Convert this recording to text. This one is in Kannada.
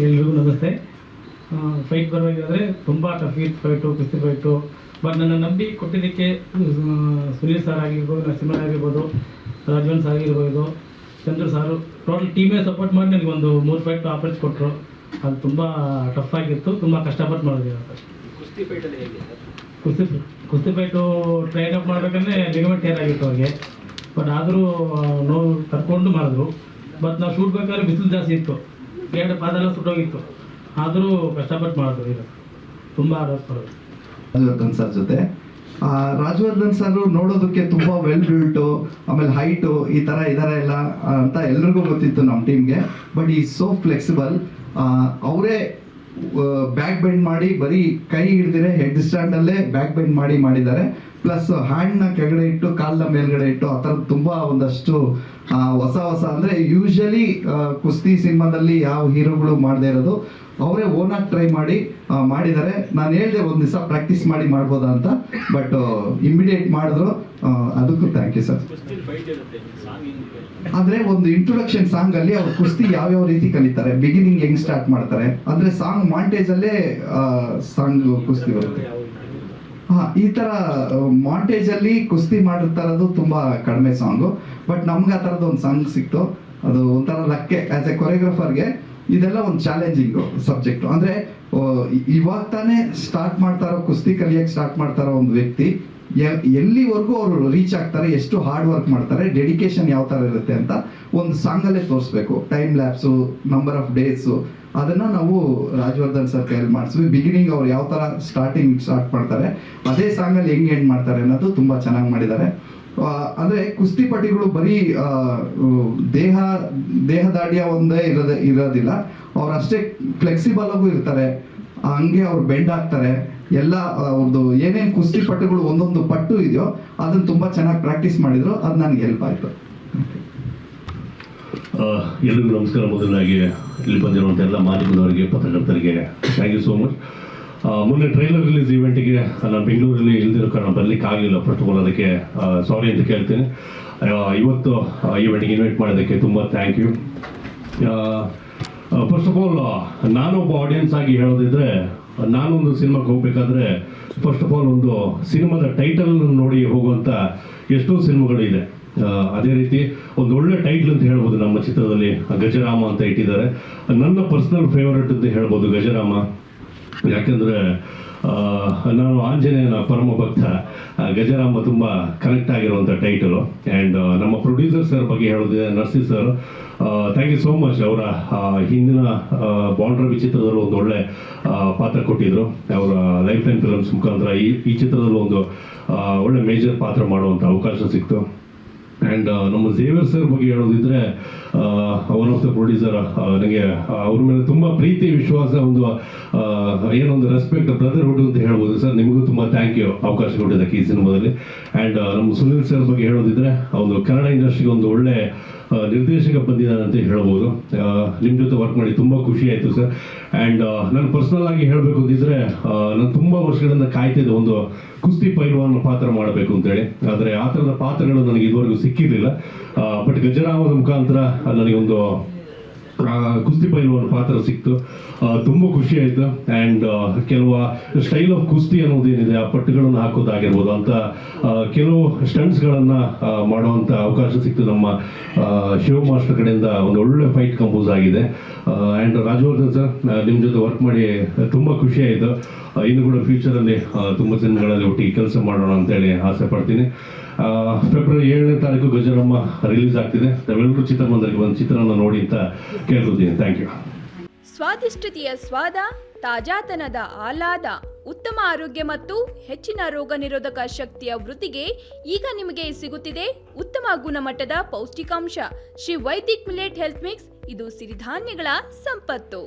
ಎಲ್ರಿಗೂ ನಮಸ್ತೆ. ಫೈಟ್ ಬರಬೇಕಾದ್ರೆ ತುಂಬ ಟಫ್ ಫೈಟು, ಕುಸ್ತಿ ಫೈಟು. ಬಟ್ ನನ್ನ ನಂಬಿ ಕೊಟ್ಟಿದ್ದಕ್ಕೆ ಸುನೀಲ್ ಸರ್ ಆಗಿರ್ಬೋದು, ನರಸಿಂಹ ಆಗಿರ್ಬೋದು, ರಾಜವನ್ ಸರ್ ಆಗಿರ್ಬೋದು, ಚಂದ್ರು ಸಾರು, ಟೋಟಲ್ ಟೀಮೇ ಸಪೋರ್ಟ್ ಮಾಡಿ ನನಗೆ ಒಂದು 3 ಫೈಟ್ ಆಪರೇಟ್ ಕೊಟ್ಟರು. ಅದು ತುಂಬ ಟಫ್ ಆಗಿತ್ತು, ತುಂಬ ಕಷ್ಟಪಟ್ಟು ಮಾಡಿದ್ವಿ. ಕುಸ್ತಿ ಫೈಟಲ್ಲಿ ಹೇಗೆ ಕುಸ್ತಿ ಫೈಟು ಟ್ರೈನ್ ಅಪ್ ಮಾಡಬೇಕಂದ್ರೆ ಲಿಗಮೆಂಟ್ ಟೇರ್ ಆಗಿತ್ತು ಅವ್ರಿಗೆ. ಬಟ್ ಆದರೂ ನೋವು ಕರ್ಕೊಂಡು ಮಾಡಿದ್ರು. ಬಟ್ ನಾವು ಶೂಟ್ ಬೇಕಾದ್ರೆ ಬಿಸಿಲು ಜಾಸ್ತಿ ಇತ್ತು, 2 ಪಾದೆಲ್ಲ ಸುಟ್ಟೋಗಿತ್ತು. ಆದರೂ ಕಷ್ಟಪಟ್ಟು ಮಾಡಿದ್ರು. ಈಗ ತುಂಬ ಆರೋಗ್ಯ ರಾಜವರ್ಧನ್ ಸರ್ ಜೊತೆ. ರಾಜವರ್ಧನ್ ಸರ್ ನೋಡೋದಕ್ಕೆ ತುಂಬಾ ವೆಲ್ ಬಿಲ್ಟು, ಆಮೇಲೆ ಹೈಟು, ಈ ತರ ಇದಾರೆ ಎಲ್ಲ ಅಂತ ಎಲ್ರಿಗೂ ಗೊತ್ತಿತ್ತು ನಮ್ಮ ಟೀಮ್ಗೆ. ಬಟ್ ಈ ಸೋ ಫ್ಲೆಕ್ಸಿಬಲ್. ಅವರೇ ಬ್ಯಾಕ್ ಬೆಂಡ್ ಮಾಡಿ, ಬರೀ ಕೈ ಹಿಡಿದಿರೆ ಹೆಡ್ ಸ್ಟ್ಯಾಂಡ್ ಅಲ್ಲೇ ಬ್ಯಾಕ್ ಬೆಂಡ್ ಮಾಡಿದ್ದಾರೆ. ಪ್ಲಸ್ ಹ್ಯಾಂಡ್ ನ ಕೆಳಗಡೆ ಇಟ್ಟು ಕಾಲ್ನ ಮೇಲ್ಗಡೆ ಇಟ್ಟು ಆ ಥರದ್ದು ತುಂಬಾ ಒಂದಷ್ಟು ಹೊಸ ಅಂದ್ರೆ ಯೂಶಲಿ ಕುಸ್ತಿ ಸಿನಿಮಾದಲ್ಲಿ ಯಾವ ಹೀರೋಗಳು ಮಾಡದೇ ಇರೋದು ಅವರೇ ಓನಾಗಿ ಟ್ರೈ ಮಾಡಿದ್ದಾರೆ. ನಾನು ಹೇಳಿದೆ ಒಂದು ದಿವಸ ಪ್ರಾಕ್ಟೀಸ್ ಮಾಡ್ಬೋದಾ ಅಂತ, ಬಟ್ ಇಮಿಡಿಯೇಟ್ ಮಾಡಿದ್ರು. ಅದಕ್ಕೂ ಥ್ಯಾಂಕ್ ಯು ಸರ್. ಅಂದ್ರೆ ಒಂದು ಇಂಟ್ರೊಡಕ್ಷನ್ ಸಾಂಗ್ ಅಲ್ಲಿ ಅವ್ರು ಕುಸ್ತಿ ಯಾವ್ಯಾವ ರೀತಿ ಕಲಿತಾರೆ, ಬಿಗಿನಿಂಗ್ ಹೆಂಗ್ ಸ್ಟಾರ್ಟ್ ಮಾಡ್ತಾರೆ ಅಂದ್ರೆ ಸಾಂಗ್ ಮಾಂಟೇಜ್ ಅಲ್ಲೇ ಸಾಂಗ್ ಕುಸ್ತಿ ಬರುತ್ತೆ. ಈ ತರ ಮಾಂಟೇಜ್ ಅಲ್ಲಿ ಕುಸ್ತಿ ಮಾಡಿರ್ತಾರದು ತುಂಬಾ ಕಡಿಮೆ ಸಾಂಗು. ಬಟ್ ನಮ್ಗೆ ಆ ತರದ್ದು ಒಂದು ಸಾಂಗ್ ಸಿಕ್ತು. ಅದು ಒಂಥರ ಲಕ್ಕೆ. ಆಸ್ ಎ ಕೊರಿಯೋಗ್ರಾಫರ್ಗೆ ಇದೆಲ್ಲ ಒಂದು ಚಾಲೆಂಜಿಂಗ್ ಸಬ್ಜೆಕ್ಟ್. ಅಂದ್ರೆ ಇವಾಗ ತಾನೇ ಸ್ಟಾರ್ಟ್ ಮಾಡ್ತಾರೋ, ಕುಸ್ತಿ ಕಲಿಯಕ್ಕೆ ಸ್ಟಾರ್ಟ್ ಮಾಡ್ತಾರೋ ಒಂದು ವ್ಯಕ್ತಿ ಎಲ್ಲಿವರೆಗೂ ಅವರು ರೀಚ್ ಆಗ್ತಾರೆ, ಎಷ್ಟು ಹಾರ್ಡ್ ವರ್ಕ್ ಮಾಡ್ತಾರೆ, ಡೆಡಿಕೇಶನ್ ಯಾವ ತರ ಇರುತ್ತೆ ಅಂತ ಒಂದು ಸಾಂಗ್ ಅಲ್ಲೇ ತೋರಿಸ್ಬೇಕು. Time lapse, number of days, ಅದನ್ನ ನಾವು ರಾಜವರ್ಧನ್ ಸರ್ ಕೈಯಲ್ಲಿ ಮಾಡಿಸ್ವಿ. ಬಿಗಿನಿಂಗ್ ಅವ್ರು ಯಾವ ತರ ಸ್ಟಾರ್ಟ್ ಮಾಡ್ತಾರೆ, ಅದೇ ಸಾಂಗ್ ಅಲ್ಲಿ ಹೆಂಗ್ ಎಂಡ್ ಮಾಡ್ತಾರೆ ಅನ್ನೋದು ತುಂಬಾ ಚೆನ್ನಾಗಿ ಮಾಡಿದ್ದಾರೆ. ಅಂದ್ರೆ ಕುಸ್ತಿಪಟಿಗಳು ಬರೀ ದೇಹದಾಢ್ಯ ಒಂದೇ ಇರೋದಿಲ್ಲ, ಅವ್ರು ಅಷ್ಟೇ ಫ್ಲೆಕ್ಸಿಬಲ್ ಆಗೂ ಇರ್ತಾರೆ. ಹಂಗೆ ಅವ್ರು ಬೆಂಡ್ ಆಗ್ತಾರೆ. ಎಲ್ಲ ಅವ್ರದ್ದು ಏನೇನು ಕುಸ್ತಿಪಟುಗಳು ಒಂದೊಂದು ಪಟ್ಟು ಇದೆಯೋ ಅದನ್ನ ತುಂಬಾ ಚೆನ್ನಾಗಿ ಪ್ರಾಕ್ಟೀಸ್ ಮಾಡಿದ್ರು. ಅದು ನನಗೆ ಹೆಲ್ಪ್ ಆಯ್ತು. ಎಲ್ರಿಗೂ ನಮಸ್ಕಾರ. ಮೊದಲಾಗಿ ಇಲ್ಲಿ ಬಂದಿರುವಂಥ ಎಲ್ಲ ಮಾಧ್ಯಮದವರಿಗೆ, ಪತ್ರಕರ್ತರಿಗೆ ಥ್ಯಾಂಕ್ ಯು ಸೋ ಮಚ್. ಮೊನ್ನೆ ಟ್ರೈಲರ್ ರಿಲೀಸ್ ಇವೆಂಟಿಗೆ ನಾನು ಬೆಂಗಳೂರಲ್ಲಿ ಇಲ್ದಿರೋ ಕಾರಣ ಬರ್ಲಿಕ್ಕೆ ಆಗಲಿಲ್ಲ. ಫಸ್ಟ್ ಆಫ್ ಆಲ್ ಅದಕ್ಕೆ ಸಾರಿ ಅಂತ ಕೇಳ್ತೀನಿ. ಇವತ್ತು ಇವೆಂಟಿಗೆ ಇನ್ವೈಟ್ ಮಾಡೋದಕ್ಕೆ ತುಂಬ thank you. First of all ನಾನೊಬ್ಬ ಆಡಿಯನ್ಸ್ ಆಗಿ ಹೇಳೋದಿದ್ರೆ, ನಾನೊಂದು ಸಿನಿಮಾಗೆ ಹೋಗ್ಬೇಕಾದ್ರೆ ಫಸ್ಟ್ ಆಫ್ ಆಲ್ ಒಂದು ಸಿನಿಮಾದ ಟೈಟಲ್ ನೋಡಿ ಹೋಗುವಂಥ ಎಷ್ಟೋ ಸಿನಿಮಾಗಳು ಇದೆ. ಅದೇ ರೀತಿ ಒಂದು ಒಳ್ಳೆ ಟೈಟ್ಲ್ ಅಂತ ಹೇಳ್ಬೋದು. ನಮ್ಮ ಚಿತ್ರದಲ್ಲಿ ಗಜರಾಮ ಅಂತ ಇಟ್ಟಿದ್ದಾರೆ. ನನ್ನ ಪರ್ಸನಲ್ ಫೇವರೇಟ್ ಅಂತ ಹೇಳ್ಬೋದು ಗಜರಾಮ. ಯಾಕಂದರೆ ನಾನು ಆಂಜನೇಯನ ಪರಮ ಭಕ್ತ. ಗಜರಾಮ ತುಂಬ ಕನೆಕ್ಟ್ ಆಗಿರುವಂಥ ಟೈಟಲು. ಆ್ಯಂಡ್ ನಮ್ಮ ಪ್ರೊಡ್ಯೂಸರ್ ಸರ್ ಬಗ್ಗೆ ಹೇಳೋದಿದೆ, Narsi sir, thank you so much. ಅವರ ಹಿಂದಿನ ಬಾಂಡ್ ರವಿ ಚಿತ್ರದಲ್ಲೂ ಒಂದು ಒಳ್ಳೆ ಪಾತ್ರ ಕೊಟ್ಟಿದ್ರು. ಅವರ ಲೈಫ್ ಲೈನ್ ಫಿಲಮ್ಸ್ ಮುಖಾಂತರ ಈ ಚಿತ್ರದಲ್ಲೂ ಒಂದು ಒಳ್ಳೆ ಮೇಜರ್ ಪಾತ್ರ ಮಾಡುವಂಥ ಅವಕಾಶ ಸಿಕ್ತು. ಆ್ಯಂಡ್ ನಮ್ಮ ಝೇವಿಯರ್ ಸರ್ ಬಗ್ಗೆ ಹೇಳೋದಿದ್ರೆ, ಒನ್ ಆಫ್ ದ ಪ್ರೊಡ್ಯೂಸರ್, ನನಗೆ ಅವ್ರ ಮೇಲೆ ತುಂಬ ಪ್ರೀತಿ, ವಿಶ್ವಾಸ, ಏನೊಂದು ರೆಸ್ಪೆಕ್ಟ್, ಬ್ರದರ್ಹುಡ್ ಅಂತ ಹೇಳ್ಬೋದು. ಸರ್ ನಿಮಗೂ ತುಂಬ ಥ್ಯಾಂಕ್ ಯು ಅವಕಾಶ ಕೊಟ್ಟಿದ್ದಕ್ಕೆ ಈ ಸಿನಿಮಾದಲ್ಲಿ. ಆ್ಯಂಡ್ ನಮ್ಮ ಸುನೀಲ್ ಸರ್ ಬಗ್ಗೆ ಹೇಳೋದಿದ್ರೆ, ಒಂದು ಕನ್ನಡ ಇಂಡಸ್ಟ್ರಿಗೆ ಒಂದು ಒಳ್ಳೆ ನಿರ್ದೇಶಕ ಬಂದಿದ್ದಾನೆ ಅಂತ ಹೇಳ್ಬೋದು. ನಿಮ್ಮ ಜೊತೆ ವರ್ಕ್ ಮಾಡಿ ತುಂಬ ಖುಷಿ ಆಯಿತು ಸರ್. ಆ್ಯಂಡ್ ನಾನು ಪರ್ಸ್ನಲ್ ಆಗಿ ಹೇಳಬೇಕು ಅಂತಿದ್ರೆ, ನಾನು ತುಂಬ ವರ್ಷಗಳಿಂದ ಕಾಯ್ತಿದ್ದೆ ಒಂದು ಕುಸ್ತಿ ಪೈಲ್ವಾನ್ ಪಾತ್ರ ಮಾಡಬೇಕು ಅಂತೇಳಿ. ಆದರೆ ಆ ಥರದ ಪಾತ್ರಗಳು ನನಗೆ ಇದುವರೆಗೂ ಸಿಕ್ಕಿರಲಿಲ್ಲ. ಬಟ್ ಗಜರಾಮದ ಮುಖಾಂತರ ನನಗೊಂದು ಕುಸ್ತಿ ಪೈಲ್ವಾನ್ ಪಾತ್ರ ಸಿಕ್ತು. ತುಂಬ ಖುಷಿ ಆಯಿತು. ಆ್ಯಂಡ್ ಕೆಲವು ಸ್ಟೈಲ್ ಆಫ್ ಕುಸ್ತಿ ಅನ್ನೋದೇನಿದೆ, ಆ ಪಟ್ಟುಗಳನ್ನು ಹಾಕೋದಾಗಿರ್ಬೋದು ಅಂತ ಕೆಲವು ಸ್ಟಂಟ್ಸ್ಗಳನ್ನು ಮಾಡುವಂಥ ಅವಕಾಶ ಸಿಕ್ತು. ನಮ್ಮ ಶಿವ ಮಾಸ್ಟರ್ ಕಡೆಯಿಂದ ಒಂದು ಒಳ್ಳೆ ಫೈಟ್ ಕಂಪೋಸ್ ಆಗಿದೆ. ಆ್ಯಂಡ್ ರಾಜವರ್ಧನ್ ಸರ್, ನಿಮ್ಮ ಜೊತೆ ವರ್ಕ್ ಮಾಡಿ ತುಂಬ ಖುಷಿ ಆಯಿತು. ಇನ್ನು ಕೂಡ ಫ್ಯೂಚರಲ್ಲಿ ತುಂಬ ಸಿನಿಮಾಗಳಲ್ಲಿ ಒಟ್ಟಿಗೆ ಕೆಲಸ ಮಾಡೋಣ ಅಂತೇಳಿ ಆಸೆ ಪಡ್ತೀನಿ. ಫೆಬ್ರವರಿ 7ನೇ ತಾರೀಕು ಗಜರಾಮ ರಿಲೀಸ್ ಆಗ್ತಿದೆ. ನಾವೆಲ್ಲರೂ ಚಿತ್ರಮಂದಿರಕ್ಕೆ ಒಂದು ಚಿತ್ರನ ನೋಡಿ ಅಂತ ಕೇಳ್ಕೊತೀನಿ. Thank you. ಸ್ವಾದಿಷ್ಟತೆಯ ಸ್ವಾದ, ತಾಜಾತನದ ಆಹ್ಲಾದ, ಉತ್ತಮ ಆರೋಗ್ಯ ಮತ್ತು ಹೆಚ್ಚಿನ ರೋಗ ನಿರೋಧಕ ಶಕ್ತಿಯ ವೃದ್ಧಿಗೆ ಈಗ ನಿಮಗೆ ಸಿಗುತ್ತಿದೆ ಉತ್ತಮ ಗುಣಮಟ್ಟದ ಪೌಷ್ಟಿಕಾಂಶ. Shri Vaidik millet health mix. ಇದು ಸಿರಿಧಾನ್ಯಗಳ ಸಂಪತ್ತು.